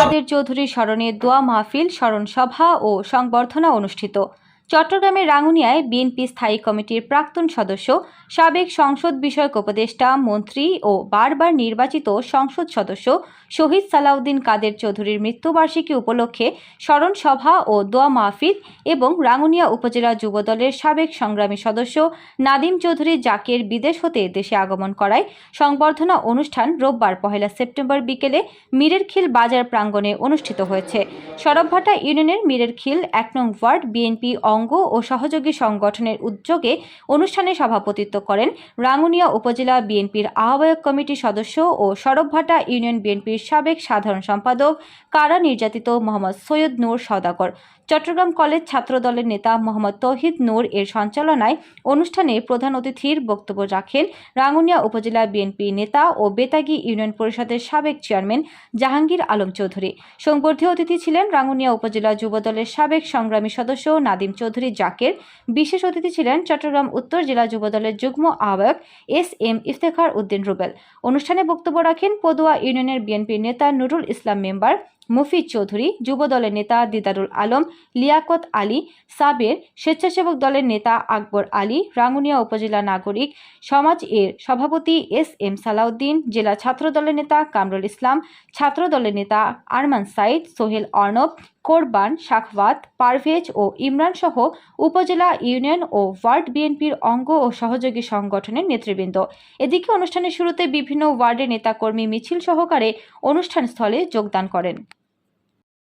কাদের চৌধুরী স্মরণে দোয়া মাহফিল, স্মরণ সভা ও সংবর্ধনা অনুষ্ঠিত। চট্টগ্রামের রাঙ্গুনিয়ায় বিএনপি স্থায়ী কমিটির প্রাক্তন সদস্য, সাবেক সংসদ বিষয়ক উপদেষ্টা, মন্ত্রী ও বারবার নির্বাচিত সংসদ সদস্য শহীদ সালাউদ্দিন কাদের চৌধুরীর মৃত্যুবার্ষিকী উপলক্ষে স্মরণ সভা ও দোয়া মাহফিল এবং রাঙ্গুনিয়া উপজেলা যুবদলের সাবেক সংগ্রামী সদস্য নাদিম চৌধুরী জাকের বিদেশ হতে দেশে আগমন করায় সংবর্ধনা অনুষ্ঠান রোববার 1 সেপ্টেম্বর বিকেলে মিরেরখিল বাজার প্রাঙ্গণে অনুষ্ঠিত হয়েছে। সরবভাটা ইউনিয়নের মিরেরখিল 1 নং ওয়ার্ড বিএনপি অঙ্গ ও সহযোগী সংগঠনের উদ্যোগে অনুষ্ঠানে সভাপতিত্ব করেন রাঙ্গুনিয়া উপজেলা বিএনপির আহ্বায়ক কমিটির সদস্য ও সরবভাটা ইউনিয়ন বিএনপির সাবেক সাধারণ সম্পাদক, কারা নির্যাতিত মোহাম্মদ সৈয়দ নূর সওদাগর। চট্টগ্রাম কলেজ ছাত্রদলের নেতা মোহাম্মদ তৌহিদ নূর এর সঞ্চালনায় অনুষ্ঠানে প্রধান অতিথির বক্তব্য রাখেন রাঙ্গুনিয়া উপজেলা বিএনপি নেতা ও বেতাগী ইউনিয়ন পরিষদের সাবেক চেয়ারম্যান জাহাঙ্গীর আলম চৌধুরী। সংবর্ধীয় অতিথি ছিলেন রাঙ্গুনিয়া উপজেলা যুবদলের সাবেক সংগ্রামী সদস্য নাদিম চৌধুরী জাকের। বিশেষ অতিথি ছিলেন চট্টগ্রাম উত্তর জেলা যুবদলের যুগ্ম আহ্বায়ক এস.এম. ইফতেখার উদ্দিন রুবেল। অনুষ্ঠানে বক্তব্য রাখেন পদুয়া ইউনিয়নের বিএনপি নেতা নুরুল ইসলাম মেম্বার, মুফিদ চৌধুরী, যুবদলের নেতা দিদারুল আলম, লিয়াকত আলী, সাবের, স্বেচ্ছাসেবক দলের নেতা আকবর আলী, রাঙ্গুনিয়া উপজেলা নাগরিক সমাজ এর সভাপতি এস.এম. সালাউদ্দিন, জেলা ছাত্রদলের নেতা কামরুল ইসলাম, ছাত্রদলের নেতা আরমান সাইদ, সোহেল অর্ণব, কোরবান, শাখওয়াত, পারভেজ ও ইমরান সহ উপজেলা, ইউনিয়ন ও ওয়ার্ড বিএনপির অঙ্গ ও সহযোগী সংগঠনের নেতৃবৃন্দ। এদিকে অনুষ্ঠানের শুরুতে বিভিন্ন ওয়ার্ডের নেতাকর্মী মিছিল সহকারে অনুষ্ঠানস্থলে যোগদান করেন।